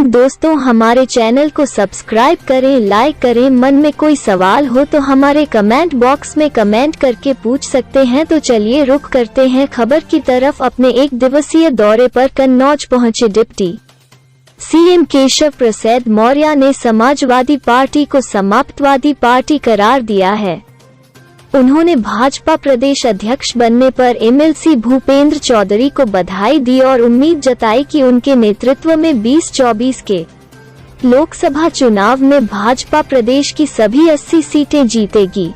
दोस्तों, हमारे चैनल को सब्सक्राइब करें, लाइक करें। मन में कोई सवाल हो तो हमारे कमेंट बॉक्स में कमेंट करके पूछ सकते हैं। तो चलिए रुख करते हैं खबर की तरफ। अपने 1 दिवसीय दौरे पर कन्नौज पहुंचे डिप्टी सीएम केशव प्रसाद मौर्य ने समाजवादी पार्टी को समाप्तवादी पार्टी करार दिया है। उन्होंने भाजपा प्रदेश अध्यक्ष बनने पर एमएलसी भूपेंद्र चौधरी को बधाई दी और उम्मीद जताई कि उनके नेतृत्व में 2024 के लोकसभा चुनाव में भाजपा प्रदेश की सभी 80 सीटें जीतेगी।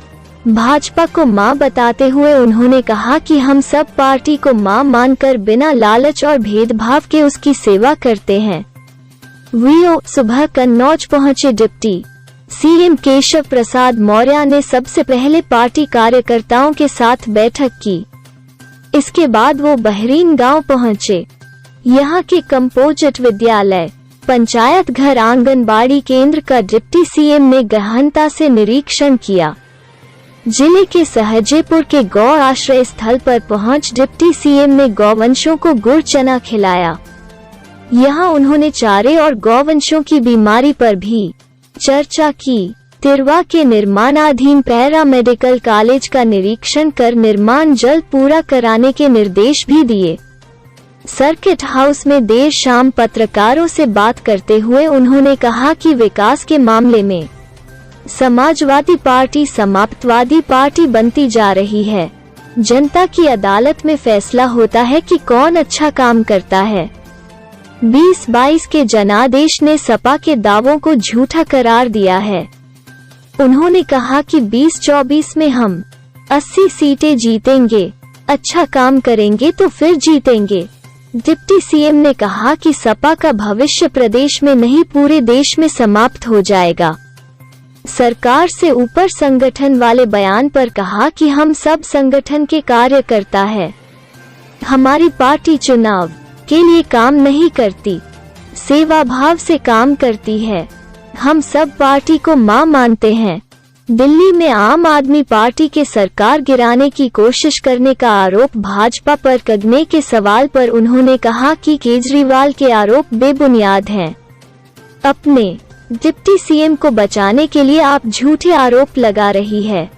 भाजपा को मां बताते हुए उन्होंने कहा कि हम सब पार्टी को मां मानकर बिना लालच और भेदभाव के उसकी सेवा करते हैं। वीओ सुबह कन्नौज पहुंचे डिप्टी सीएम केशव प्रसाद मौर्य ने सबसे पहले पार्टी कार्यकर्ताओं के साथ बैठक की। इसके बाद वो बहरीन गांव पहुंचे। यहां के कंपोजिट विद्यालय, पंचायत घर, आंगनबाड़ी केंद्र का डिप्टी सीएम ने गहनता से निरीक्षण किया। जिले के सहजेपुर के गौ आश्रय स्थल पर पहुंच डिप्टी सीएम ने गौवंशों को गुड़ चना खिलाया। यहां उन्होंने चारे और गौवंशों की बीमारी पर भी चर्चा की। तिरवा के निर्माणाधीन पैरामेडिकल कॉलेज का निरीक्षण कर निर्माण जल्द पूरा कराने के निर्देश भी दिए। सर्किट हाउस में देर शाम पत्रकारों से बात करते हुए उन्होंने कहा कि विकास के मामले में समाजवादी पार्टी समाप्तवादी पार्टी बनती जा रही है। जनता की अदालत में फैसला होता है कि कौन अच्छा काम करता है। 2022 के जनादेश ने सपा के दावों को झूठा करार दिया है। उन्होंने कहा कि 2024 में हम 80 सीटें जीतेंगे, अच्छा काम करेंगे तो फिर जीतेंगे। डिप्टी सीएम ने कहा कि सपा का भविष्य प्रदेश में नहीं पूरे देश में समाप्त हो जाएगा। सरकार से ऊपर संगठन वाले बयान पर कहा कि हम सब संगठन के कार्यकर्ता है। हमारी पार्टी चुनाव के लिए काम नहीं करती, सेवा भाव से काम करती है। हम सब पार्टी को मां मानते हैं। दिल्ली में आम आदमी पार्टी के सरकार गिराने की कोशिश करने का आरोप भाजपा पर लगने के सवाल पर उन्होंने कहा कि केजरीवाल के आरोप बेबुनियाद हैं। अपने डिप्टी सीएम को बचाने के लिए आप झूठे आरोप लगा रही है।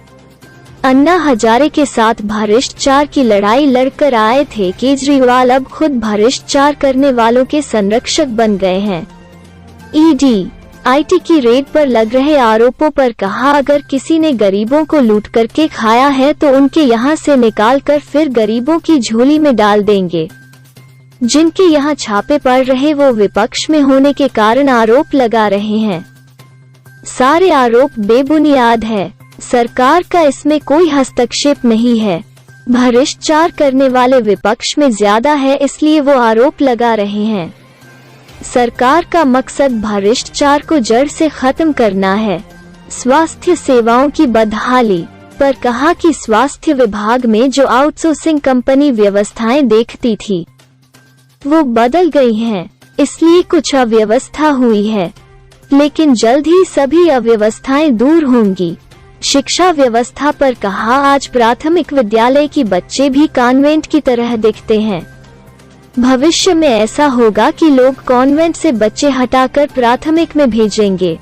अन्ना हजारे के साथ भ्रष्टाचार की लड़ाई लड़कर आए थे केजरीवाल, अब खुद भ्रष्टाचार करने वालों के संरक्षक बन गए हैं। ईडी आईटी की रेड पर लग रहे आरोपों पर कहा, अगर किसी ने गरीबों को लूट करके खाया है तो उनके यहाँ से निकाल कर फिर गरीबों की झोली में डाल देंगे। जिनके यहाँ छापे पड़ रहे वो विपक्ष में होने के कारण आरोप लगा रहे हैं। सारे आरोप बेबुनियाद है। सरकार का इसमें कोई हस्तक्षेप नहीं है। भ्रष्टाचार करने वाले विपक्ष में ज्यादा है, इसलिए वो आरोप लगा रहे हैं। सरकार का मकसद भ्रष्टाचार को जड़ से खत्म करना है। स्वास्थ्य सेवाओं की बदहाली पर कहा कि स्वास्थ्य विभाग में जो आउटसोर्सिंग कंपनी व्यवस्थाएं देखती थी वो बदल गई हैं, इसलिए कुछ अव्यवस्था हुई है, लेकिन जल्द ही सभी अव्यवस्थाएं दूर होंगी। शिक्षा व्यवस्था पर कहा, आज प्राथमिक विद्यालय की बच्चे भी कॉन्वेंट की तरह दिखते हैं। भविष्य में ऐसा होगा कि लोग कॉन्वेंट से बच्चे हटाकर प्राथमिक में भेजेंगे।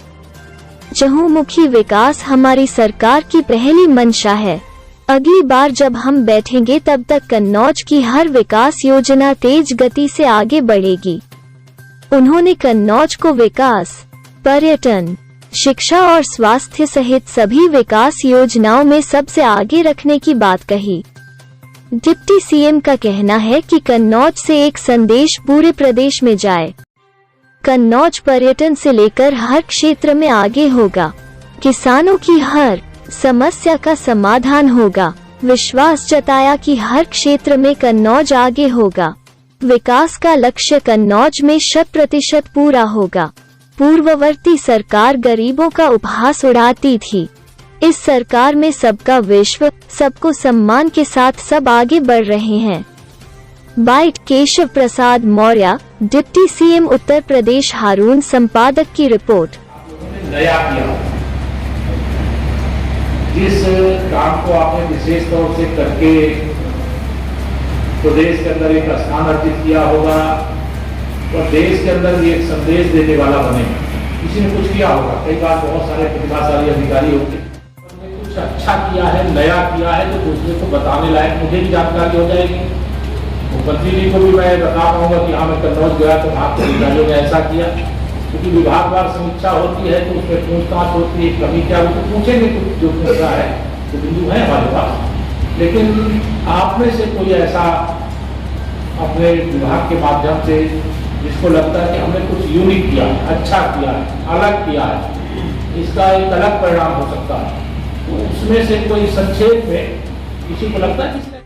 चहुमुखी विकास हमारी सरकार की पहली मंशा है। अगली बार जब हम बैठेंगे तब तक कन्नौज की हर विकास योजना तेज गति से आगे बढ़ेगी। उन्होंने कन्नौज को विकास, पर्यटन, शिक्षा और स्वास्थ्य सहित सभी विकास योजनाओं में सबसे आगे रखने की बात कही। डिप्टी सीएम का कहना है कि कन्नौज से एक संदेश पूरे प्रदेश में जाए। कन्नौज पर्यटन से लेकर हर क्षेत्र में आगे होगा। किसानों की हर समस्या का समाधान होगा। विश्वास जताया कि हर क्षेत्र में कन्नौज आगे होगा। विकास का लक्ष्य कन्नौज में 100% पूरा होगा। पूर्ववर्ती सरकार गरीबों का उपहास उड़ाती थी। इस सरकार में सबका विश्व, सबको सम्मान के साथ सब आगे बढ़ रहे हैं। Bite Keshav Prasad Maurya, deputy CM Uttar Pradesh. हारून संपादक की रिपोर्ट। नया किया, जिस काम को आपने विशेष तौर से करके प्रदेश के अंदर एक स्थान अर्जित किया होगा, और देश के अंदर भी एक संदेश देने वाला बने। किसी ने कुछ किया होगा, कई बार बहुत सारे प्रतिभाशाली अधिकारी होते हैं, उन्होंने कुछ अच्छा किया है, नया किया है, तो दूसरे को बताने लायक मुझे भी जानकारी हो जाएगी। मुख्यमंत्री जी को भी मैं बता पाऊंगा कि हाँ मैं कन्नौज गया तो वहाँ के अधिकारियों ने ऐसा किया, क्योंकि विभागवार समीक्षा होती है तो उसमें पूछताछ होती है, कमी क्या वो तो पूछेंगे, कुछ जो पूछा है तो बिंदु है हमारे पास। लेकिन आप में से कोई ऐसा अपने विभाग के माध्यम से जिसको लगता है कि हमने कुछ यूनिक किया, अच्छा किया, अलग किया है, इसका एक अलग परिणाम हो सकता है, तो उसमें से कोई संक्षेप में किसी को लगता है